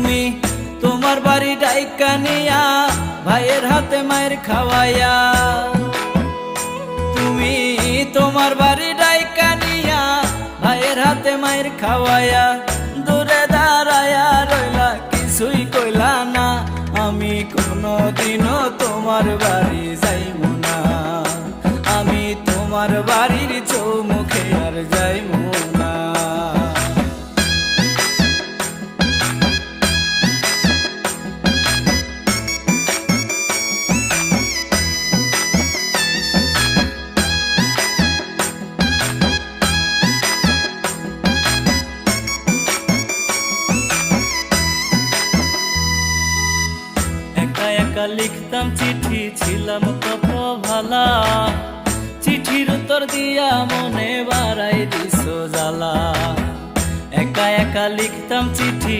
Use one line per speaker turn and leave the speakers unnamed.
তুমি তোমার বাড়ি ডাইকা নিয়া ভাইয়ের হাতে মায়ের খাওয়াইয়া, তুমি তোমার বাড়ি ডাইকা নিয়া ভাইয়ের হাতে মায়ের খাওয়াইয়া দূরে দাঁড়ায়া রইলা, কিছুই কইলা না। আমি কোনোদিনও তোমার বাড়ি যাইমু না, আমি তোমার বাড়ির চৌমুখে আর যাইমু না। একা লিখতাম চিঠি, ছিলাম কত ভালা, চিঠির উত্তর দিয়া মনে বাড়াই দিছো জ্বালা। একা একা লিখতাম চিঠি।